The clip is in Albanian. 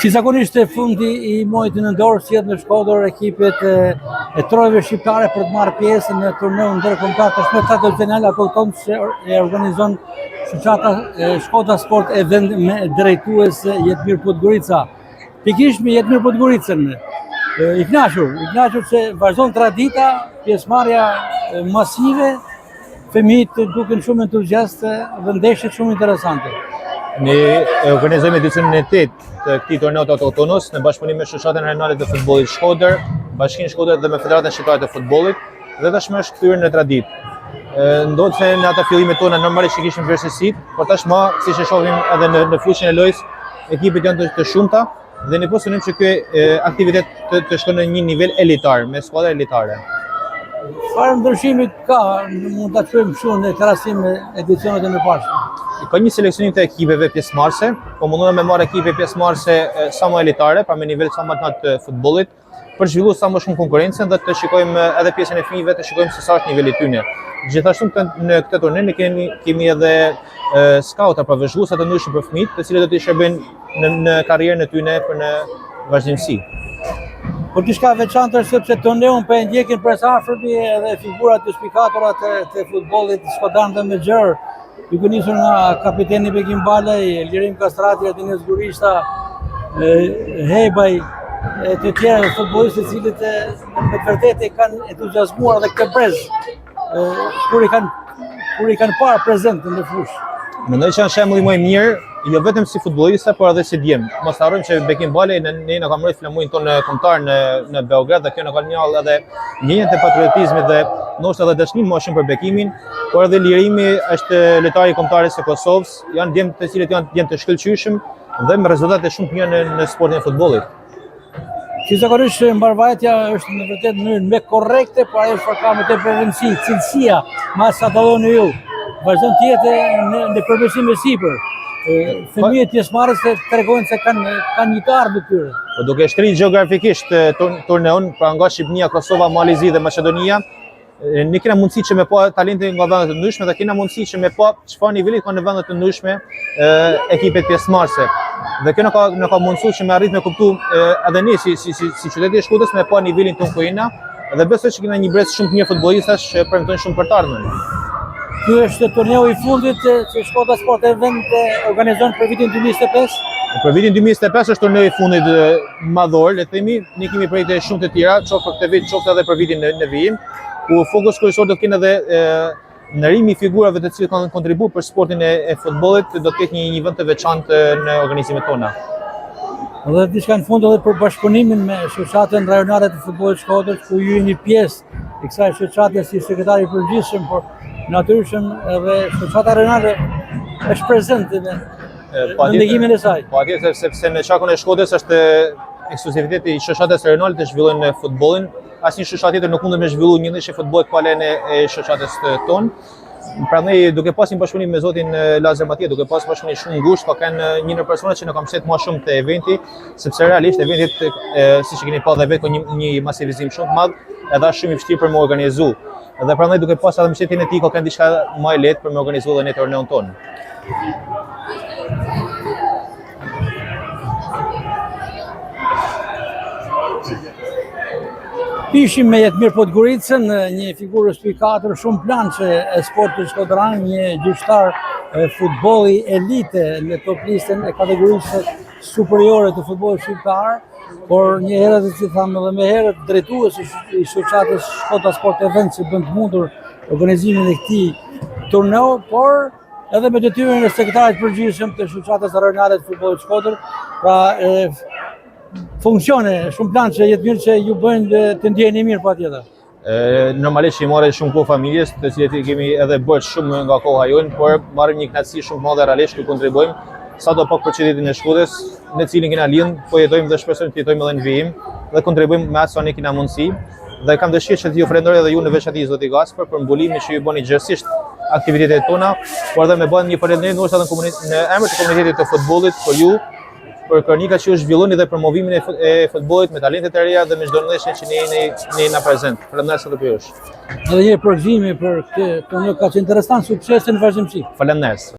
Si zakonisht e fundi i muajit nëntor sjell në Shkodër ekipet e trojave shqiptare për të marrë pjesë në turneun ndërkombëtar të shpërtat nacional apo që e organizon shoqata Shkodra Sport Event me drejtues Jetmir Podgorica. Pikërisht me Jetmir Podgoricën. I kënaqur se vazhdon tradita, pjesëmarrja masive, fëmijët duken shumë entuziastë dhe ndeshjet shumë interesante. Ne organizojmë edicionin e 8 të këtij torneu të autotonos në bashkëpunim me Shoqatën Rajonale të Futbollit Shkodër, Bashkinë Shkodër dhe me Federatën Shqiptare të Futbollit, dhe tashmë është kthyer në traditë. Ndodh se në ata fillimet tona normalisht kishim vështirësitë, por tashmë siç e shohim edhe në fushën e lojës, ekipet janë të shumta dhe ne po synojmë që ky aktivitet të shkojë në një nivel elitar, me skuadra elitare. Çfarë ndryshimi ka, mund ta quajmë kështu në krahasim me edicionet e mëparshme? Ka një seleksionim të ekipeve pjesëmarrëse, po mundona me marrë ekipe pjesëmarrëse sa më elitare, pra me nivel sa më të lartë të futbollit, për të zhvilluar sa më shumë konkurrencën dhe të shikojmë edhe pjesën e fëmijëve, të shikojmë se sa është niveli tyne. Gjithashtu në këtë turne ne kemi edhe skauta, pra vëzhguesa të ndryshëm për fëmijët, të cilët do të shërbejnë në karrierën e tyre për në vazhdimsi. Por diçka veçantë është sepse turneun po e ndjekin për sa afërmi edhe figurat e spikatora të futbollit shkodran dhe me gjerë, duke nisur nga kapiteni Bekim Balaj, Lirim Kastrati, Adines Gurishta, Hebaj, të tjerë futbollistë të cilët me vërtetë kanë entuziazmuar dhe këtë brez kur i kanë parë prezent në fushë. Mendoj që janë shembull më i mirë, jo vetëm si futbollista, por edhe si djem. Mos harrojmë që Bekim Balaj ne na ka marrë flamurin tonë kombëtar në Beograd dhe kjo na ka njallë edhe ndjenjën e patriotizmit dhe ndoshta edhe dashnin më shumë për Bekimin, por edhe Lirimi është lojtari kombëtar i Kosovës, janë djem të cilët janë djem të shkëlqyeshëm dhe me rezultate shumë të mira në sportin e futbollit. Si zakonisht mbarvajtja është në vërtet në mënyrë me korrekte, por ajo çfarë ka më tepër rëndësi, cilësia, mas sa dalloni ju, vazhdon të jetë në përmirësim e sipër. Fëmijët pjesëmarrës tregojnë se kanë një të ardhmë tyre. Po duke shtritur gjeografikisht turneun, pra nga Shqipëria, Kosova, Malizi dhe Maqedonia, ne kena mundësi që me pa talente nga vende të ndryshme dhe kena mundësi që me pa çfarë niveli kanë në vende të ndryshme ekipet pjesëmarrëse. Dhe kjo na ka mundësuar që me arrit me kuptu edhe ne si qyteti i Shkodrës me pa nivelin tonë ku jena dhe besoj që kena një brez shumë të mirë futbollistash që premtojnë shumë për të ardhmen. Ky është turneu i fundit që Shkodra Sport Event organizon për vitin 2025. Për vitin 2025 është turneu i fundit madhor, le të themi, ne kemi projekte shumë të tjera, qoftë për këtë vit, qoftë edhe për vitin në vijim, ku fokus kryesor do të kenë edhe ndërimi i figurave të cilët kanë kontribuar për sportin e futbollit, do të ketë një vend të veçantë në organizimet tona. Dhe diçka në fund edhe për bashkëpunimin me Shoqatën Rajonale të Futbollit Shkodrës, ku ju jeni pjesë e kësaj shoqate si sekretari i përgjithshëm, por natyrisht edhe Shoqata Rajonale është prezente në ndikimin e saj. Patjetër, sepse në Shakun e Shkodrës është ekskluziviteti i Shoqatës Rajonale të zhvillojnë futbollin. Asnjë shoqatë tjetër nuk mund të më zhvillu një ndeshje futbolli pa lejen e shoqatës tonë. Prandaj duke pas një bashkëpunim me zotin Lazar Matia, duke pas bashkëpunim shumë ngushtë, ka kanë një në persona që na ka mbështetur më shumë te eventi, sepse realisht eventi siç e keni pa dhe vetë ka një masivizim shumë të madh, edhe është shumë i vështirë për më organizu. Dhe prandaj duke pas edhe mbështetjen e tij ka kanë diçka më e lehtë për më organizuar edhe në turneun tonë. Ishim me Jetmir Podgoricën, një figurë spikator shumë plançe e sportit shkodran, një gjyqtar futbolli elite në top listën e kategorisë superiore të futbollit shqiptar, por një herë si thamë edhe më herët drejtues i shoqatës Shkodra Sport Event që bën të mundur organizimin e këtij turneu, por edhe me detyrën e sekretarit përgjithshëm të Shoqatës Rajonale të Futbollit Shkodër, pra funksione shumë plançe Jetmir që ju bëjnë të ndjeni mirë patjetër. Normalisht i marrë shumë kohë familjes, të cilët i kemi edhe bërë shumë nga koha jonë, por marrim një kënaqësi shumë të madhe realisht ku kontribuojmë sado pak për qytetin e Shkodrës, në cilin kena lind, po jetojmë dhe shpresojmë të jetojmë edhe në vijim dhe kontribuojmë me atë sa ne kena mundësi. Dhe kam dëshirë që t'ju falenderoj edhe ju në veçantë zoti Gaspar për mbulimin që ju bëni gjithësisht aktivitetet tona, por edhe me bën një falënderim ndoshta në emër të komunitetit të futbollit për ju, për kronikat që ju zhvilloni dhe promovimin e futbollit me talentet e reja dhe me çdo ndeshje që ne na prezant. Faleminderit sa të pyetësh. Edhe një përgjigje për këtë, ka qenë interesant, sukses në vazhdimsi. Faleminderit.